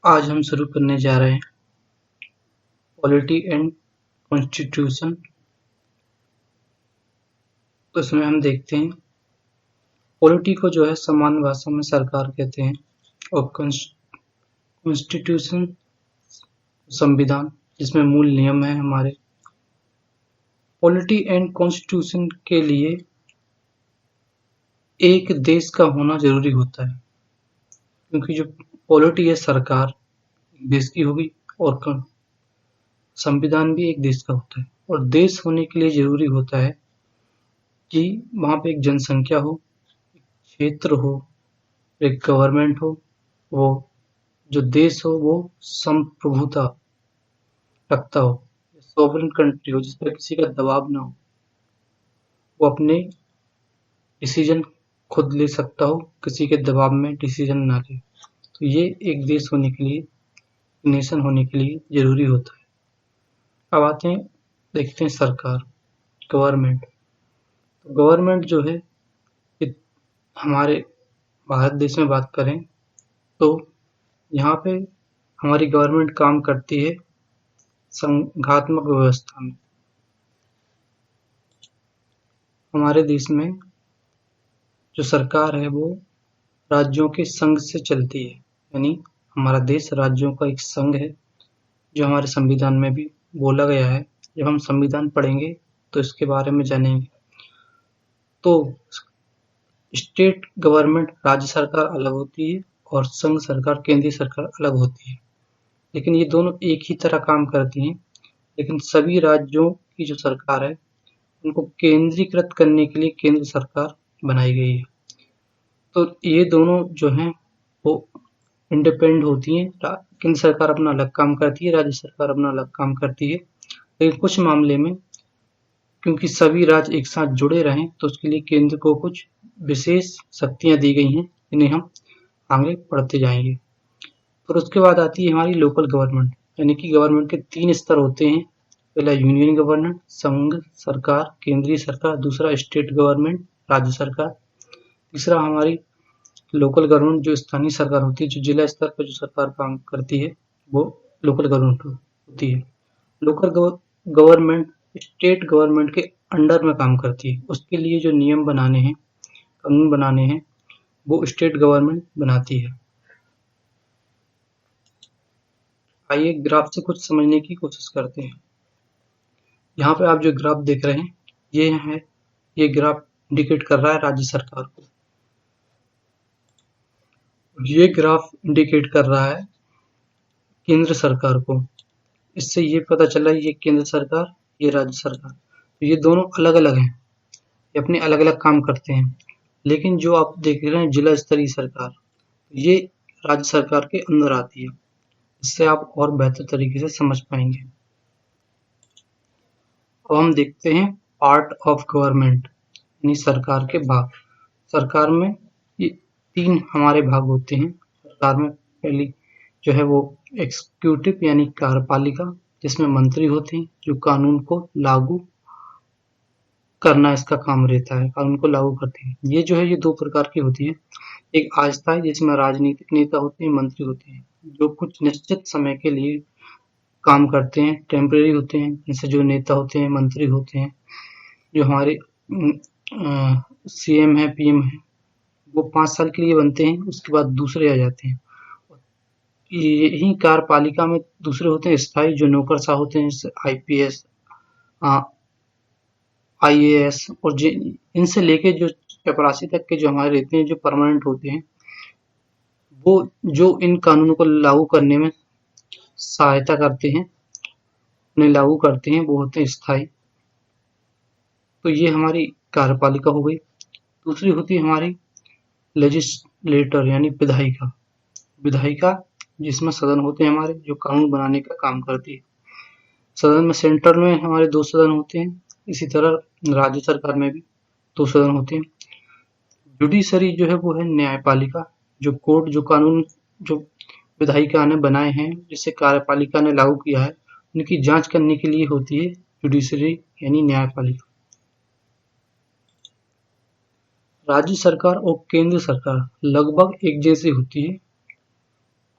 आज हम शुरू करने जा रहे हैं पॉलिटी एंड कॉन्स्टिट्यूशन। उसमें हम देखते हैं पॉलिटी को जो है सामान्य भाषा में सरकार कहते हैं और कॉन्स्टिट्यूशन संविधान जिसमें मूल नियम है हमारे। पॉलिटी एंड कॉन्स्टिट्यूशन के लिए एक देश का होना जरूरी होता है, क्योंकि जो पॉलिटी है सरकार देश की होगी और संविधान भी एक देश का होता है। और देश होने के लिए जरूरी होता है कि वहाँ पे एक जनसंख्या हो, क्षेत्र हो, एक गवर्नमेंट हो, वो जो देश हो वो संप्रभुता रखता हो, सॉवरेन कंट्री हो जिस पर किसी का दबाव ना हो, वो अपने डिसीजन खुद ले सकता हो, किसी के दबाव में डिसीजन ना ले। तो ये एक देश होने के लिए, नेशन होने के लिए जरूरी होता है। अब आते हैं, देखते हैं सरकार, गवर्नमेंट। तो गवर्नमेंट जो है हमारे भारत देश में बात करें तो यहाँ पे हमारी गवर्नमेंट काम करती है संघात्मक व्यवस्था में। हमारे देश में जो सरकार है वो राज्यों के संघ से चलती है, यानी हमारा देश राज्यों का एक संघ है, जो हमारे संविधान में भी बोला गया है। जब हम संविधान पढ़ेंगे तो इसके बारे में जानेंगे। तो स्टेट गवर्नमेंट राज्य सरकार अलग होती है और संघ सरकार केंद्रीय सरकार अलग होती है, लेकिन ये दोनों एक ही तरह काम करती हैं। लेकिन सभी राज्यों की जो सरकार है उनको केंद्रीकृत करने के लिए केंद्र सरकार बनाई गई है। तो ये दोनों जो हैं वो इंडिपेंडेंट होती हैं। केंद्र सरकार अपना अलग काम करती है, राज्य सरकार अपना अलग काम करती है। लेकिन कुछ मामले में क्योंकि सभी राज्य एक साथ जुड़े रहें तो उसके लिए केंद्र को कुछ विशेष शक्तियां दी गई हैं, इन्हें हम आगे पढ़ते जाएंगे। फिर उसके बाद आती है हमारी लोकल गवर्नमेंट, यानी कि गवर्नमेंट के 3 स्तर होते हैं। पहला यूनियन गवर्नमेंट, संघ सरकार, केंद्रीय सरकार। दूसरा स्टेट गवर्नमेंट, राज्य सरकार। तीसरा हमारी लोकल गवर्नमेंट, जो स्थानीय सरकार होती है, जो जिला स्तर पर जो सरकार काम करती है वो लोकल गवर्नमेंट होती है। लोकल गवर्नमेंट स्टेट गवर्नमेंट के अंडर में काम करती है। उसके लिए जो नियम बनाने हैं, कानून बनाने हैं, वो स्टेट गवर्नमेंट बनाती है। आइए ग्राफ से कुछ समझने की कोशिश करते हैं। यहाँ पे आप जो ग्राफ देख रहे हैं ये ग्राफ इंडिकेट कर रहा है राज्य सरकार को। ये ग्राफ इंडिकेट कर रहा है केंद्र सरकार को। इससे ये पता चला ये केंद्र सरकार, ये राज्य सरकार। तो ये दोनों अलग अलग हैं, ये अपने अलग अलग काम करते हैं। लेकिन जो आप देख रहे हैं जिला स्तरीय सरकार, ये राज्य सरकार के अंदर आती है। इससे आप और बेहतर तरीके से समझ पाएंगे। अब हम देखते हैं पार्ट ऑफ गवर्नमेंट, यानी सरकार के भाग। सरकार में ये 3 हमारे भाग होते हैं। सरकार में पहली जो है वो एग्जीक्यूटिव यानी कार्यपालिका, जिसमें मंत्री होते हैं जो कानून को लागू करना इसका काम रहता है, कानून को लागू करते हैं। ये जो है ये 2 प्रकार की होती है। एक अस्थायी, जिसमें राजनीतिक नेता होते हैं, मंत्री होते हैं, जो कुछ निश्चित समय के लिए काम करते हैं, टेम्परेरी होते हैं। जैसे जो नेता होते हैं, मंत्री होते हैं, जो हमारे सीएम है, पीएम है, वो 5 साल के लिए बनते हैं, उसके बाद दूसरे आ जाते हैं। यही कार्यपालिका में दूसरे होते हैं स्थायी, जो नौकरशाह होते हैं, जैसे आईपीएस, आईएएस, और इनसे लेके जो चपरासी तक के जो हमारे रहते हैं, जो परमानेंट होते हैं, वो जो इन कानूनों को लागू करने में सहायता करते हैं, उन्हें लागू करते हैं, वो होते हैं स्थायी। तो ये हमारी कार्यपालिका हो गई। दूसरी होती है हमारी लेजिस्लेटर यानी विधायिका। विधायिका जिसमें सदन होते हैं हमारे, जो कानून बनाने का काम करती है। सदन में सेंटर में हमारे 2 सदन होते हैं। इसी तरह राज्य सरकार में भी 2 सदन होते हैं। जुडिशरी जो है वो है न्यायपालिका, जो कोर्ट, जो कानून जो विधायिका ने बनाए हैं, जिसे कार्यपालिका ने लागू किया है, उनकी जांच करने के लिए होती है जुडिशरी यानी न्यायपालिका। राज्य सरकार और केंद्र सरकार लगभग एक जैसी होती है।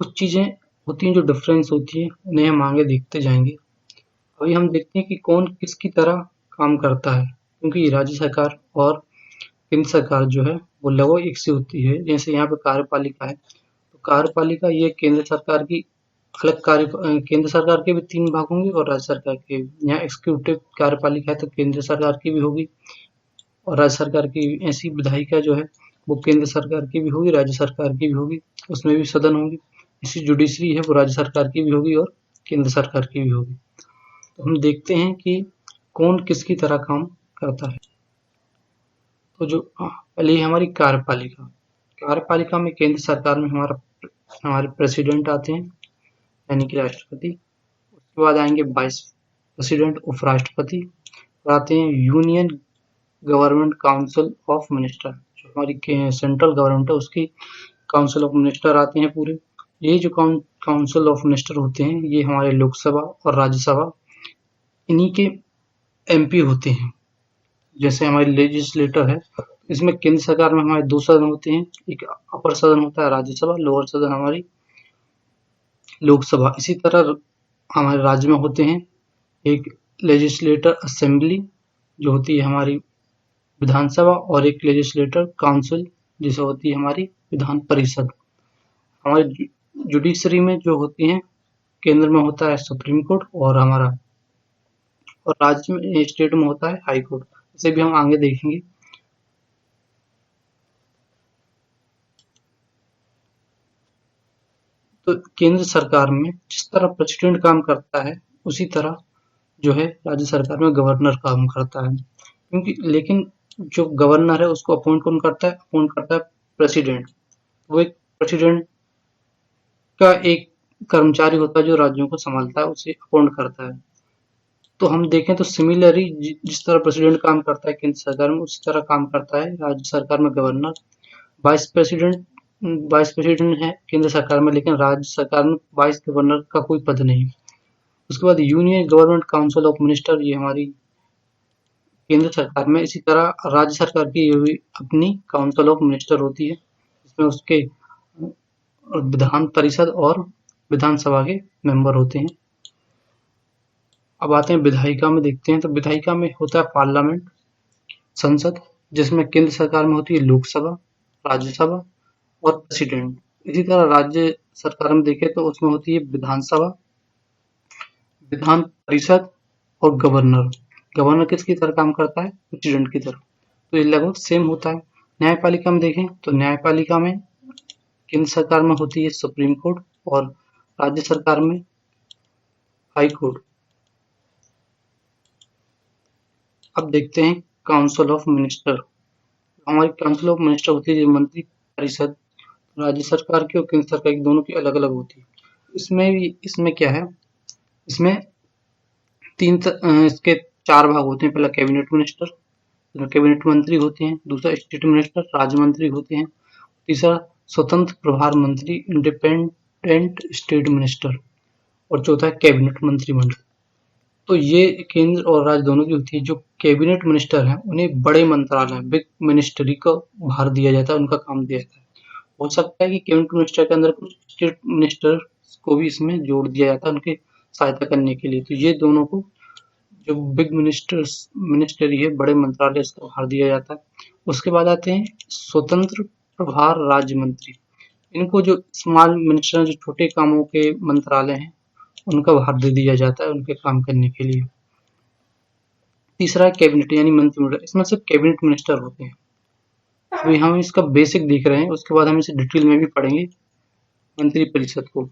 कुछ चीजें होती हैं, जो डिफरेंस होती है, उन्हें हम आगे देखते जाएंगे। अभी हम देखते हैं कि कौन किसकी तरह काम करता है, क्योंकि राज्य सरकार और केंद्र सरकार जो है वो लगभग एक सी होती है। जैसे यहाँ पे कार्यपालिका है, तो कार्यपालिका ये केंद्र सरकार की अलग केंद्र सरकार के भी 3 भाग होंगे और राज्य सरकार के। यहाँ एग्जीक्यूटिव कार्यपालिका है तो केंद्र सरकार की भी होगी, और राज्य सरकार की ऐसी विधायिका जो है वो केंद्र सरकार की भी होगी, राज्य सरकार की भी होगी, उसमें भी सदन होंगे। ऐसी जुडिशरी है वो राज्य सरकार की भी होगी और केंद्र सरकार की भी होगी। तो हम देखते हैं कि कौन किसकी तरह काम करता है। तो जो पहले हमारी कार्यपालिका, कार्यपालिका में केंद्र सरकार में हमारे प्रेसिडेंट आते हैं, यानी कि राष्ट्रपति। उसके बाद आएंगे वाइस प्रेसिडेंट, उपराष्ट्रपति, और आते हैं union government council of minister, जो हमारी सेंट्रल गवर्नमेंट है उसकी काउंसिल ऑफ मिनिस्टर आते हैं पूरे। ये जो काउंसिल ऑफ मिनिस्टर होते हैं ये हमारे लोकसभा और राज्यसभा इन्हीं के एमपी होते हैं। जैसे हमारी लेजिस्लेटर है, इसमें केंद्र सरकार में हमारे 2 सदन होते हैं, एक अपर सदन होता है राज्यसभा, लोअर सदन हमारी लोकसभा। इसी तरह हमारे राज्य में होते हैं एक लेजिस्लेटर असेंबली जो होती है हमारी विधानसभा, और एक लेजिस्लेटर काउंसिल जिसे होती है हमारी विधान परिषद। हमारी जुडिशरी में जो होती है, केंद्र में होता है सुप्रीम कोर्ट, और राज्य में स्टेट में होता है हाई कोर्ट। इसे भी हम आगे देखेंगे। तो केंद्र सरकार में जिस तरह प्रेसिडेंट काम करता है उसी तरह जो है राज्य सरकार में गवर्नर काम करता है। क्योंकि लेकिन जो गवर्नर है उसको अपॉइंट कौन करता है? अपॉइंट करता है प्रेसिडेंट। वो एक प्रेसिडेंट का एक कर्मचारी होता है जो राज्यों को संभालता है, उसे अपॉइंट करता है। तो हम देखें तो सिमिलरली जिस तरह प्रेसिडेंट काम करता है केंद्र सरकार में, उसी तरह काम करता है राज्य सरकार में governor. Vice president vice president है केंद्र सरकार में, लेकिन राज्य सरकार में वाइस गवर्नर का कोई पद नहीं। उसके बाद union government council of minister, ये हमारी केंद्र सरकार में। इसी तरह राज्य सरकार की ये भी अपनी काउंसिल ऑफ मिनिस्टर होती है, इसमें उसके विधान परिषद और विधानसभा के मेंबर होते हैं। अब आते हैं विधायिका में, देखते हैं। तो विधायिका में होता है पार्लियामेंट, संसद, जिसमें केंद्र सरकार में होती है लोकसभा, राज्यसभा और प्रेसिडेंट। इसी तरह राज्य सरकार में देखें तो उसमें होती है विधानसभा, विधान परिषद और गवर्नर। गवर्नर किसकी तरह काम करता है? प्रेसिडेंट की तरह। तो ये लगभग सेम होता है। न्यायपालिका में देखें तो न्यायपालिका में केंद्र सरकार में होती है सुप्रीम कोर्ट और राज्य सरकार में हाई कोर्ट। अब देखते हैं काउंसिल ऑफ मिनिस्टर। हमारी काउंसिल ऑफ मिनिस्टर होती है मंत्री परिषद, राज्य सरकार की और केंद्र सरकार की दोनों की अलग अलग होती है। इसमें क्या है, इसमें इसके 4 भाग होते हैं। पहला कैबिनेट मिनिस्टर, कैबिनेट मंत्री होते हैं। दूसरा स्टेट मिनिस्टर, राज्य मंत्री होते हैं। तीसरा स्वतंत्र प्रभार मंत्री, इंडिपेंडेंट स्टेट मिनिस्टर, और चौथा है कैबिनेट मंत्रिमंडल। तो ये केंद्र और राज्य दोनों की होती है। जो कैबिनेट मिनिस्टर हैं उन्हें बड़े मंत्रालय, बिग मिनिस्ट्री को भार दिया जाता है, उनका काम दिया जाता है। हो सकता है कि कैबिनेट मिनिस्टर के अंदर कुछ स्टेट मिनिस्टर को भी इसमें जोड़ दिया जाता है उनकी सहायता करने के लिए। तो ये दोनों को जो बिग मिनिस्ट्री है, बड़े मंत्रालय, इसका भार दिया जाता है। उसके बाद आते हैं स्वतंत्र प्रभार राज्य मंत्री। इनको जो स्मॉल मिनिस्टर, जो छोटे कामों के मंत्रालय हैं, उनका भार दे दिया जाता है उनके काम करने के लिए। तीसरा है कैबिनेट यानी मंत्रिमंडल। इसमें सिर्फ कैबिनेट मिनिस्टर होते हैं। अभी हम इसका बेसिक देख रहे हैं, उसके बाद हम इसे डिटेल में भी पढ़ेंगे मंत्री परिषद को।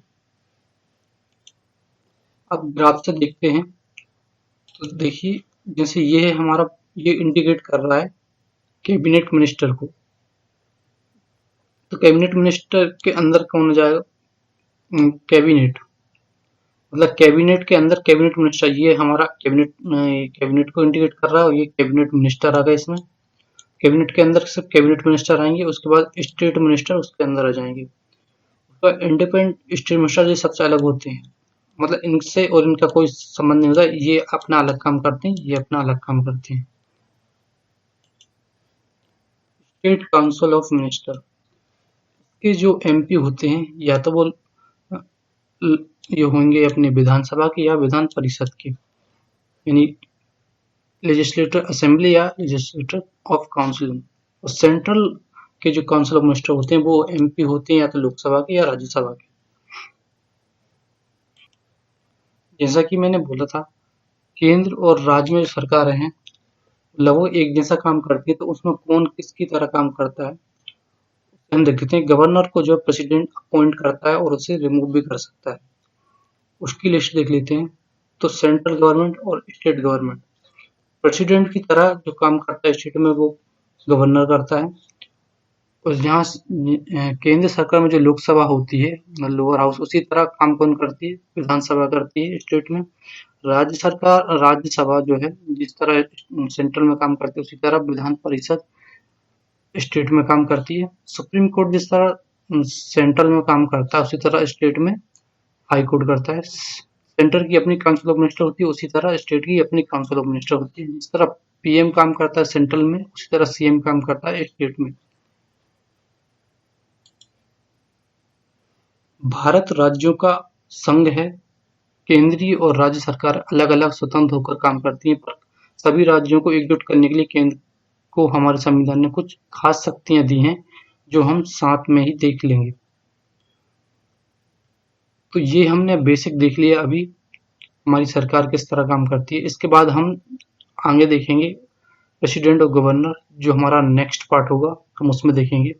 अब ग्राफ से देखते हैं तो देखिए, जैसे ये है हमारा, ये इंडिकेट कर रहा है कैबिनेट मिनिस्टर को। तो कैबिनेट मिनिस्टर के अंदर कौन जाएगा? कैबिनेट, मतलब कैबिनेट के अंदर कैबिनेट मिनिस्टर, ये हमारा कैबिनेट को इंडिकेट कर रहा है, और ये कैबिनेट मिनिस्टर आ गए इसमें। कैबिनेट के अंदर सिर्फ कैबिनेट मिनिस्टर आएंगे, उसके बाद स्टेट मिनिस्टर उसके अंदर आ जाएंगे। इंडिपेंडेंट स्टेट मिनिस्टर ये सबसे अलग होते हैं, मतलब इनसे और इनका कोई संबंध नहीं होता। ये अपना अलग काम करते हैं, ये अपना अलग काम करते हैं। स्टेट काउंसिल ऑफ मिनिस्टर के जो एमपी होते हैं, या तो वो ये होंगे अपने विधानसभा की या विधान परिषद की, यानी लेजिस्लेटिव असेंबली या लेजिस्लेटिव ऑफ काउंसिल। और सेंट्रल के जो काउंसिल ऑफ मिनिस्टर होते हैं वो एमपी होते हैं या तो लोकसभा के या राज्यसभा के। जैसा कि मैंने बोला था, केंद्र और राज्य में जो सरकारें हैं लगभग एक जैसा काम करती है, तो उसमें कौन किसकी तरह काम करता है हम देख लेते हैं। गवर्नर को जो प्रेसिडेंट अपॉइंट करता है और उसे रिमूव भी कर सकता है, उसकी लिस्ट देख लेते हैं। तो सेंट्रल गवर्नमेंट और स्टेट गवर्नमेंट, प्रेसिडेंट की तरह जो काम करता है स्टेट में वो गवर्नर करता है। और जहाँ केंद्र सरकार में जो लोकसभा होती है लोअर हाउस, उसी तरह काम कौन करती है, विधानसभा करती है स्टेट में। राज्य सरकार राज्यसभा जो है जिस तरह सेंट्रल में काम करती है उसी तरह विधान परिषद स्टेट में काम करती है। सुप्रीम कोर्ट जिस तरह सेंट्रल में काम करता है उसी तरह स्टेट में हाई कोर्ट करता है। सेंटर की अपनी काउंसिल ऑफ मिनिस्टर होती है, उसी तरह स्टेट की अपनी काउंसिल ऑफ मिनिस्टर होती है। जिस तरह पीएम काम करता है सेंट्रल में, उसी तरह सीएम काम करता है स्टेट में। भारत राज्यों का संघ है। केंद्रीय और राज्य सरकार अलग-अलग स्वतंत्र होकर काम करती हैं, पर सभी राज्यों को एकजुट करने के लिए केंद्र को हमारे संविधान ने कुछ खास शक्तियां दी हैं, जो हम साथ में ही देख लेंगे। तो ये हमने बेसिक देख लिया अभी, हमारी सरकार किस तरह काम करती है। इसके बाद हम आगे देखेंगे प्रेसिडेंट और गवर्नर, जो हमारा नेक्स्ट पार्ट होगा, हम उसमें देखेंगे।